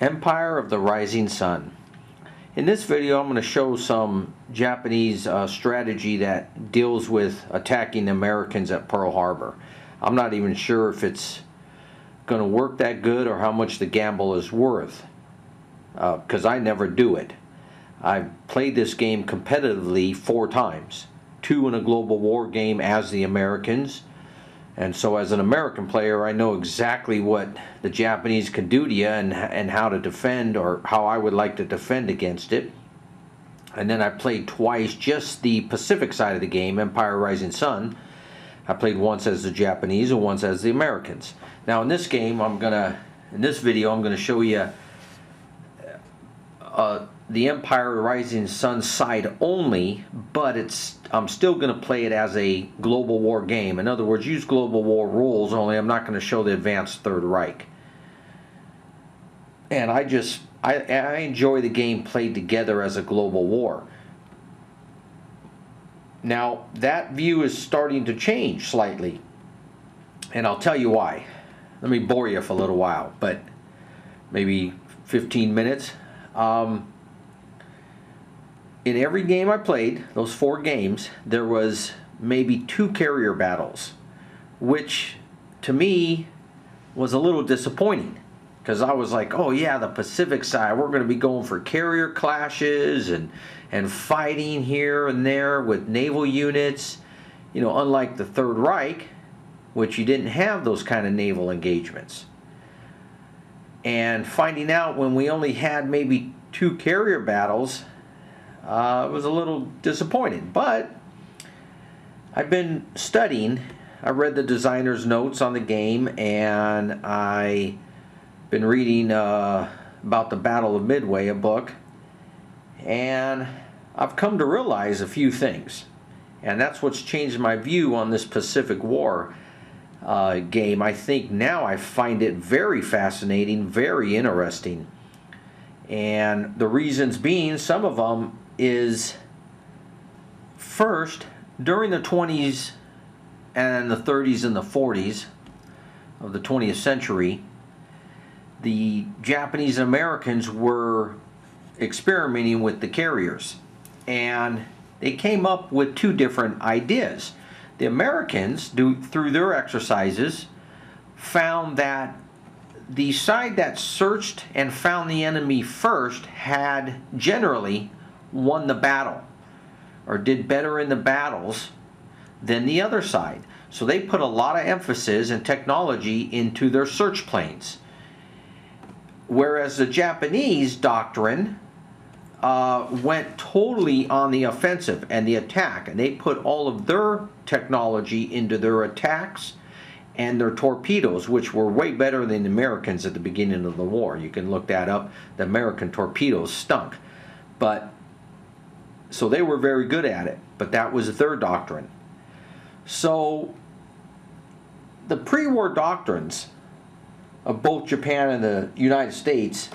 Empire of the Rising Sun. In this video I'm going to show some Japanese strategy that deals with attacking the Americans at Pearl Harbor. I'm not even sure if it's going to work that good or how much the gamble is worth, because I never do it. I've played this game competitively 4 times, 2 in a global war game as the Americans. And so as an American player, I know exactly what the Japanese can do to you and how to defend, or how I would like to defend against it. And then I played twice just the Pacific side of the game, Empire Rising Sun. I played once as the Japanese and once as the Americans. Now in this game, in this video, I'm gonna show you the Empire Rising Sun side only, but I'm still going to play it as a global war game. In other words, use global war rules, only I'm not going to show the advanced Third Reich. And I enjoy the game played together as a global war. Now that view is starting to change slightly, and I'll tell you why. Let me bore you for a little while, but maybe 15 minutes. In every game I played, those 4 games, there was maybe 2 carrier battles, which to me was a little disappointing, because I was like, oh yeah, the Pacific side, we're going to be going for carrier clashes and fighting here and there with naval units, you know, unlike the Third Reich, which you didn't have those kind of naval engagements. And finding out when we only had maybe 2 carrier battles, was a little disappointed. But I've been studying. I read the designer's notes on the game, and I've been reading about the Battle of Midway, a book, and I've come to realize a few things, and that's what's changed my view on this Pacific War game. I think now I find it very fascinating, very interesting, and the reasons being, some of them is, first, during the 20s and the 30s and the 40s of the 20th century, the Japanese and Americans were experimenting with the carriers, and they came up with 2 different ideas. The Americans, through their exercises, found that the side that searched and found the enemy first had generally won the battle, or did better in the battles than the other side. So they put a lot of emphasis and technology into their search planes. Whereas the Japanese doctrine went totally on the offensive and the attack, and they put all of their technology into their attacks and their torpedoes, which were way better than the Americans at the beginning of the war. You can look that up. The American torpedoes stunk. So they were very good at it, but that was their doctrine. So the pre-war doctrines of both Japan and the United States,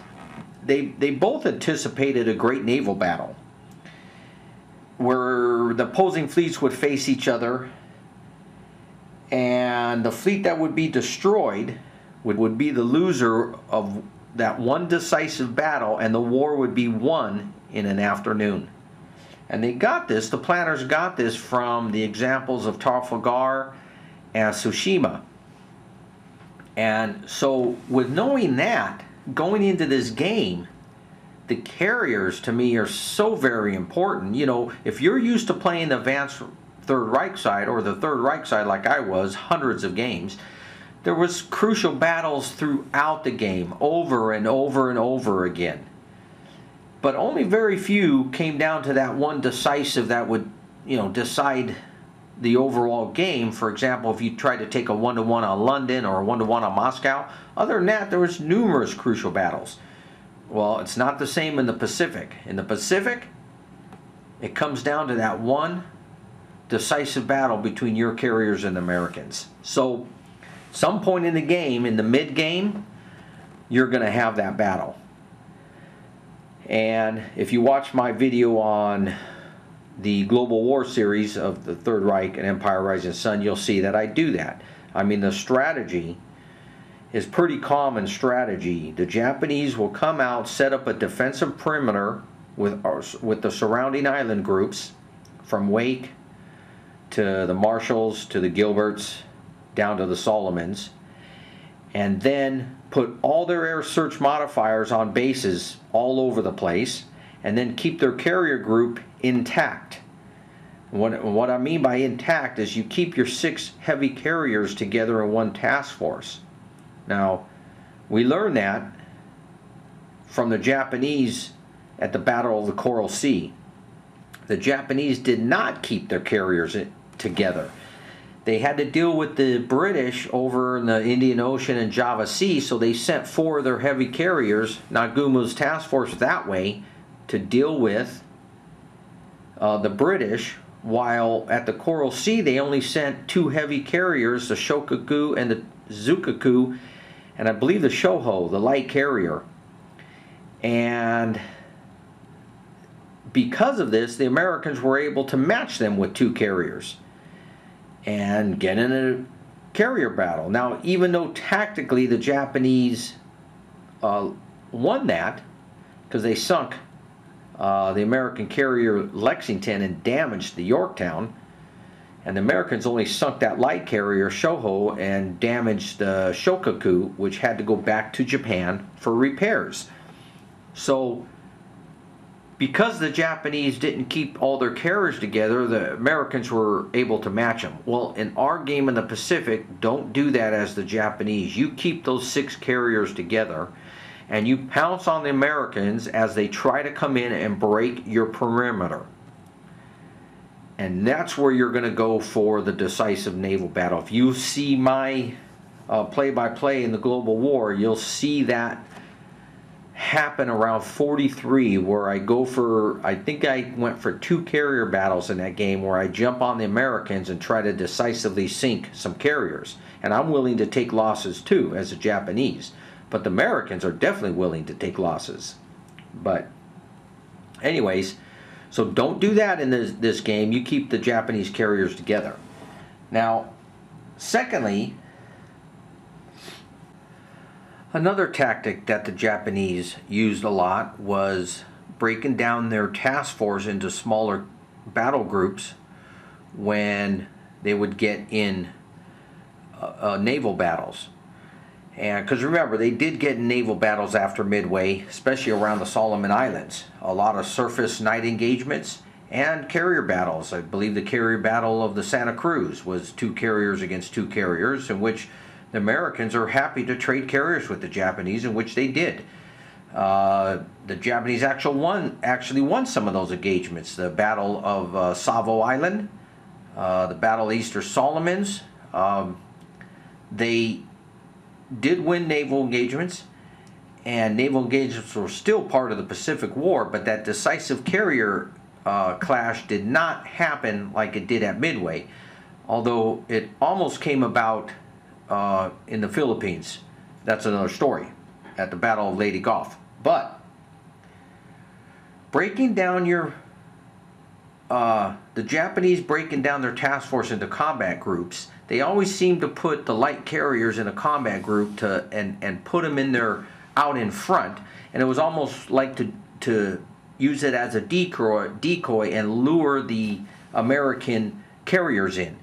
they both anticipated a great naval battle where the opposing fleets would face each other, and the fleet that would be destroyed would be the loser of that one decisive battle, and the war would be won in an afternoon. And they got this, the planners got this from the examples of Trafalgar and Tsushima. And so with knowing that, going into this game, the carriers to me are so very important. You know, if you're used to playing the advanced Third Reich side, or the Third Reich side like I was, hundreds of games, there was crucial battles throughout the game, over and over and over again. But only very few came down to that one decisive that would, you know, decide the overall game. For example, if you tried to take a 1-to-1 on London or a 1-to-1 on Moscow. Other than that, there was numerous crucial battles. Well, it's not the same in the Pacific. In the Pacific, it comes down to that one decisive battle between your carriers and the Americans. So, some point in the game, in the mid-game, you're going to have that battle. And if you watch my video on the Global War series of the Third Reich and Empire Rising Sun, you'll see that I do that. I mean, the strategy is pretty common strategy. The Japanese will come out, set up a defensive perimeter with the surrounding island groups, from Wake to the Marshalls to the Gilberts down to the Solomons, and then put all their air search modifiers on bases all over the place, and then keep their carrier group intact. What I mean by intact is you keep your 6 heavy carriers together in one task force. Now, we learned that from the Japanese at the Battle of the Coral Sea. The Japanese did not keep their carriers together. They had to deal with the British over in the Indian Ocean and Java Sea, so they sent 4 of their heavy carriers, Nagumo's task force, that way to deal with the British, while at the Coral Sea they only sent 2 heavy carriers, the Shokaku and the Zukaku, and I believe the Shoho, the light carrier. And because of this, the Americans were able to match them with 2 carriers and get in a carrier battle. Now, even though tactically the Japanese won that, because they sunk the American carrier Lexington and damaged the Yorktown, and the Americans only sunk that light carrier Shoho and damaged the Shokaku, which had to go back to Japan for repairs. So because the Japanese didn't keep all their carriers together, the Americans were able to match them. Well, in our game in the Pacific, don't do that as the Japanese. You keep those 6 carriers together, and you pounce on the Americans as they try to come in and break your perimeter. And that's where you're going to go for the decisive naval battle. If you see my play-by-play in the Global War, you'll see that happen around 43, where I go for, I think I went for 2 carrier battles in that game, where I jump on the Americans and try to decisively sink some carriers. And I'm willing to take losses too, as the Japanese. But the Americans are definitely willing to take losses. But anyways, so don't do that in this game. You keep the Japanese carriers together. Now, secondly, another tactic that the Japanese used a lot was breaking down their task force into smaller battle groups when they would get in naval battles. And because remember, they did get in naval battles after Midway, especially around the Solomon Islands. A lot of surface night engagements and carrier battles. I believe the carrier battle of the Santa Cruz was 2 carriers against 2 carriers, in which the Americans are happy to trade carriers with the Japanese, in which they did. The Japanese actually won some of those engagements. The Battle of Savo Island, the Battle of Easter Solomons. They did win naval engagements, and naval engagements were still part of the Pacific War, but that decisive carrier clash did not happen like it did at Midway, although it almost came about in the Philippines. That's another story, at the Battle of Leyte Gulf. But breaking down the Japanese breaking down their task force into combat groups, they always seem to put the light carriers in a combat group and put them out in front, and it was almost like to use it as a decoy and lure the American carriers in.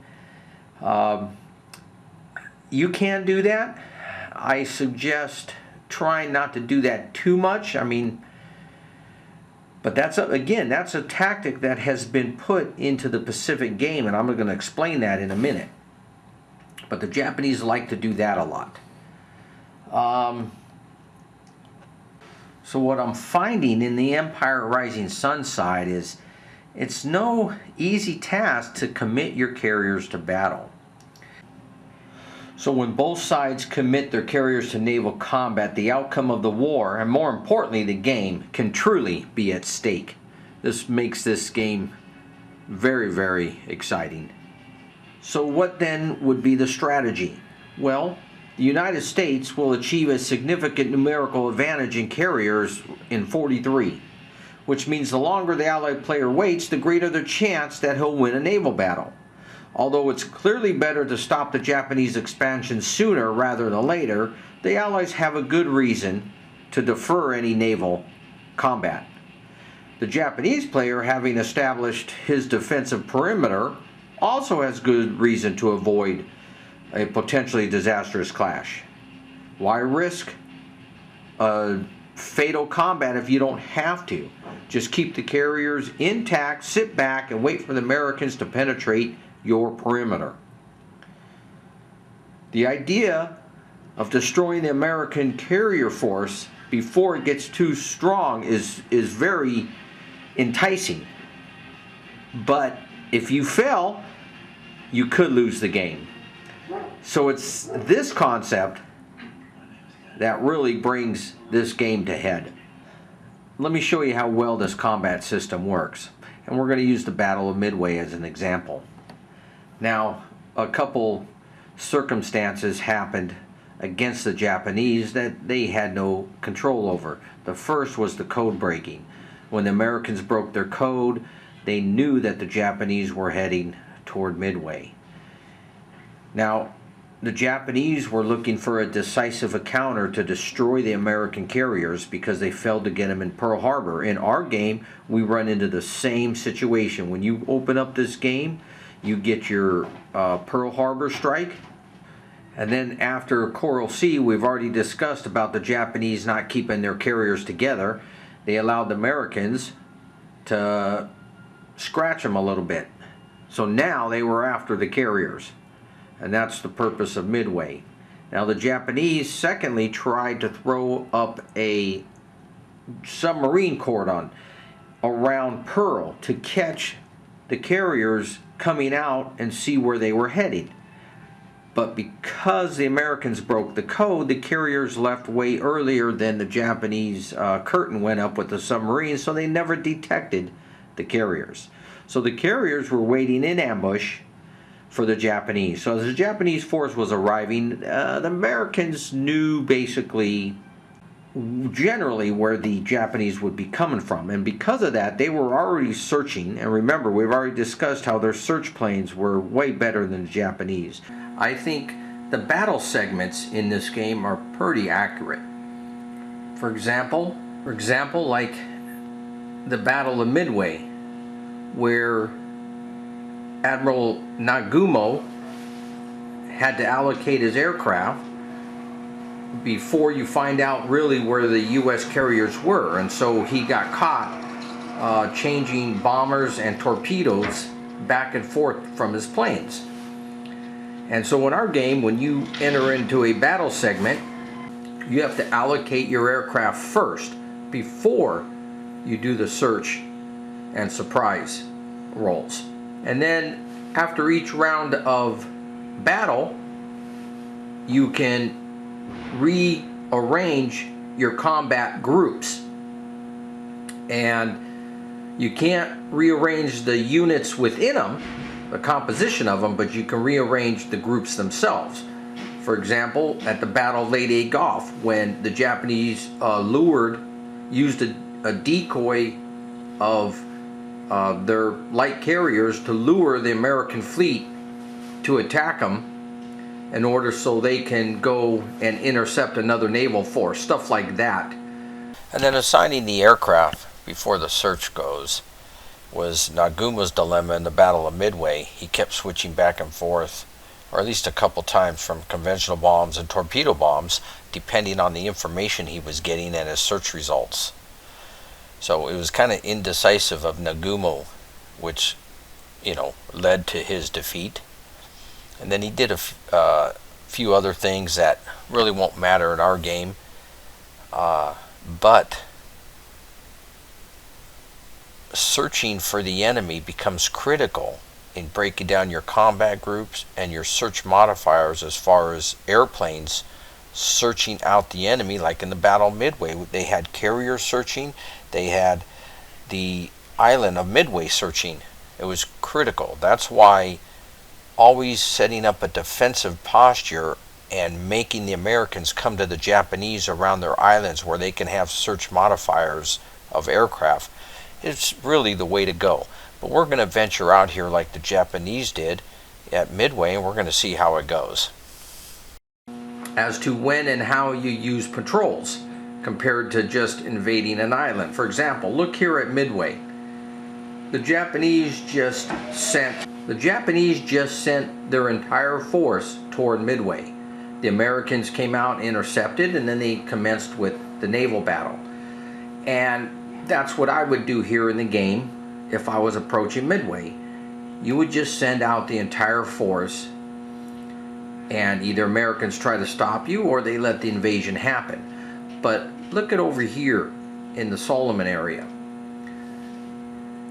You can do that. I suggest trying not to do that too much. I mean, but that's a tactic that has been put into the Pacific game, and I'm going to explain that in a minute. But the Japanese like to do that a lot. So what I'm finding in the Empire Rising Sun side is it's no easy task to commit your carriers to battle. So when both sides commit their carriers to naval combat, the outcome of the war, and more importantly the game, can truly be at stake. This makes this game very, very exciting. So what then would be the strategy? Well, the United States will achieve a significant numerical advantage in carriers in 43, which means the longer the Allied player waits, the greater the chance that he'll win a naval battle. Although it's clearly better to stop the Japanese expansion sooner rather than later, the Allies have a good reason to defer any naval combat. The Japanese player, having established his defensive perimeter, also has good reason to avoid a potentially disastrous clash. Why risk a fatal combat if you don't have to? Just keep the carriers intact, sit back, and wait for the Americans to penetrate your perimeter. The idea of destroying the American carrier force before it gets too strong is very enticing. But if you fail, you could lose the game. So it's this concept that really brings this game to head. Let me show you how well this combat system works. And we're going to use the Battle of Midway as an example. Now, a couple circumstances happened against the Japanese that they had no control over. The first was the code breaking. When the Americans broke their code, they knew that the Japanese were heading toward Midway. Now, the Japanese were looking for a decisive encounter to destroy the American carriers because they failed to get them in Pearl Harbor. In our game, we run into the same situation. When you open up this game, you get your Pearl Harbor strike. And then after Coral Sea, we've already discussed about the Japanese not keeping their carriers together. They allowed the Americans to scratch them a little bit. So now they were after the carriers. And that's the purpose of Midway. Now the Japanese, secondly, tried to throw up a submarine cordon around Pearl to catch the carriers coming out and see where they were heading. But because the Americans broke the code, the carriers left way earlier than the Japanese curtain went up with the submarines, so they never detected the carriers. So the carriers were waiting in ambush for the Japanese. So as the Japanese force was arriving, the Americans knew basically generally where the Japanese would be coming from, and because of that they were already searching. And remember, we've already discussed how their search planes were way better than the Japanese. I think the battle segments in this game are pretty accurate. For example, like the Battle of Midway, where Admiral Nagumo had to allocate his aircraft before you find out really where the U.S. carriers were, and so he got caught changing bombers and torpedoes back and forth from his planes. And so in our game, when you enter into a battle segment, you have to allocate your aircraft first before you do the search and surprise rolls. And then after each round of battle, you can rearrange your combat groups. And you can't rearrange the units within them, the composition of them, but you can rearrange the groups themselves. For example, at the Battle of Leyte Gulf, when the Japanese used a decoy of their light carriers to lure the American fleet to attack them in order so they can go and intercept another naval force, stuff like that. And then assigning the aircraft before the search goes was Nagumo's dilemma in the Battle of Midway. He kept switching back and forth, or at least a couple times, from conventional bombs and torpedo bombs, depending on the information he was getting and his search results. So it was kind of indecisive of Nagumo, which, led to his defeat. And then he did a few other things that really won't matter in our game, but searching for the enemy becomes critical in breaking down your combat groups and your search modifiers as far as airplanes searching out the enemy. Like in the Battle of Midway, they had carrier searching, they had the island of Midway searching. It was critical. That's why always setting up a defensive posture and making the Americans come to the Japanese around their islands where they can have search modifiers of aircraft is really the way to go. But we're going to venture out here like the Japanese did at Midway, and we're going to see how it goes. As to when and how you use patrols compared to just invading an island. For example, look here at Midway. The Japanese just sent their entire force toward Midway. The Americans came out, intercepted, and then they commenced with the naval battle. And that's what I would do here in the game if I was approaching Midway. You would just send out the entire force, and either Americans try to stop you or they let the invasion happen. But look at over here in the Solomon area.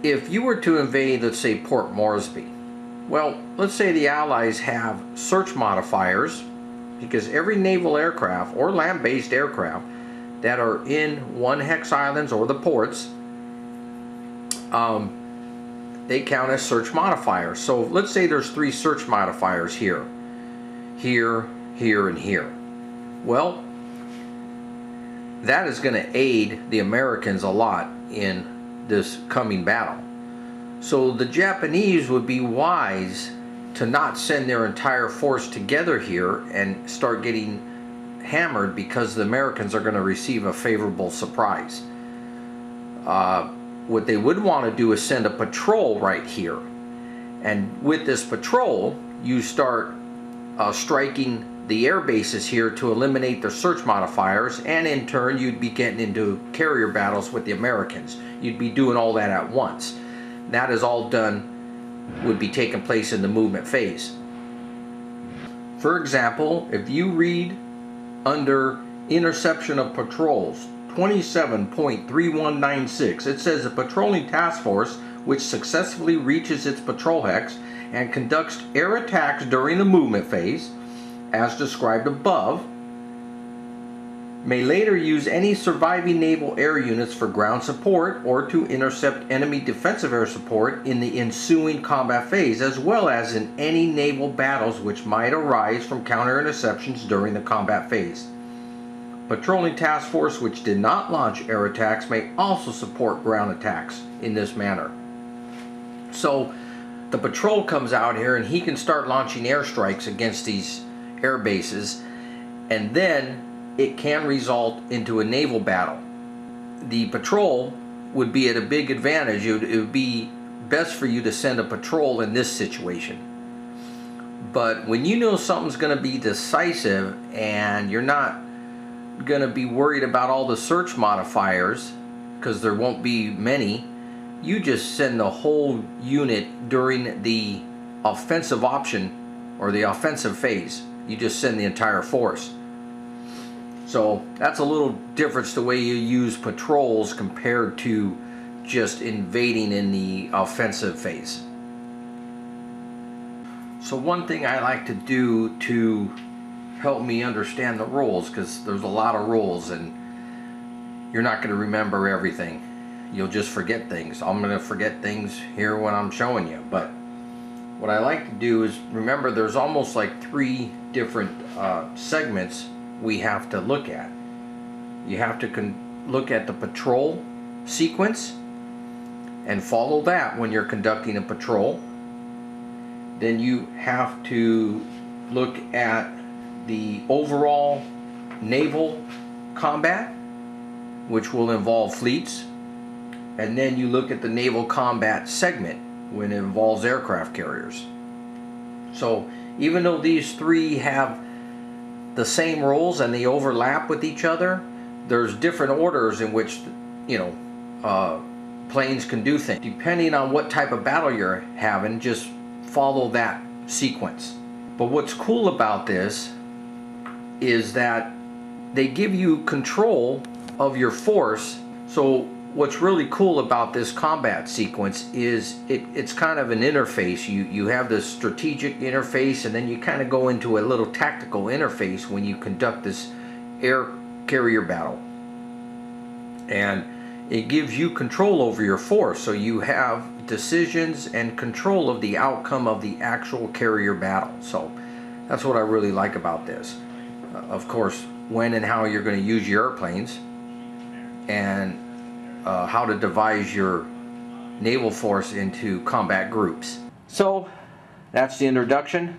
If you were to invade, let's say, Port Moresby, well, let's say the Allies have search modifiers, because every naval aircraft or land-based aircraft that are in one hex islands or the ports, they count as search modifiers. So let's say there's 3 search modifiers here, here, here, and here. Well, that is going to aid the Americans a lot in this coming battle. So the Japanese would be wise to not send their entire force together here and start getting hammered, because the Americans are going to receive a favorable surprise. What they would want to do is send a patrol right here, and with this patrol you start striking the air bases here to eliminate their search modifiers, and in turn you'd be getting into carrier battles with the Americans. You'd be doing all that at once. That is all done, would be taking place in the movement phase. For example, if you read under interception of patrols 27.3196, it says a patrolling task force which successfully reaches its patrol hex and conducts air attacks during the movement phase, as described above, may later use any surviving naval air units for ground support or to intercept enemy defensive air support in the ensuing combat phase, as well as in any naval battles which might arise from counter-interceptions during the combat phase. Patrolling task force which did not launch air attacks may also support ground attacks in this manner. So the patrol comes out here and he can start launching airstrikes against these air bases, and then it can result into a naval battle. The patrol would be at a big advantage. It would be best for you to send a patrol in this situation. But when you know something's going to be decisive and you're not going to be worried about all the search modifiers, because there won't be many, you just send the whole unit during the offensive option or the offensive phase. You just send the entire force. So that's a little difference the way you use patrols compared to just invading in the offensive phase. So one thing I like to do to help me understand the rules, because there's a lot of rules and you're not going to remember everything. You'll just forget things. I'm going to forget things here when I'm showing you. But what I like to do is, remember, there's almost like 3 different segments we have to look at. You have to look at the patrol sequence and follow that when you're conducting a patrol. Then you have to look at the overall naval combat, which will involve fleets. And then you look at the naval combat segment when it involves aircraft carriers. So even though these 3 have the same rules and they overlap with each other, there's different orders in which, planes can do things. Depending on what type of battle you're having, just follow that sequence. But what's cool about this is that they give you control of your force. So what's really cool about this combat sequence is it's kind of an interface. You have this strategic interface, and then you kind of go into a little tactical interface when you conduct this air carrier battle. And it gives you control over your force, so you have decisions and control of the outcome of the actual carrier battle. So that's what I really like about this. Of course, when and how you're going to use your airplanes, and how to devise your naval force into combat groups. So That's the introduction.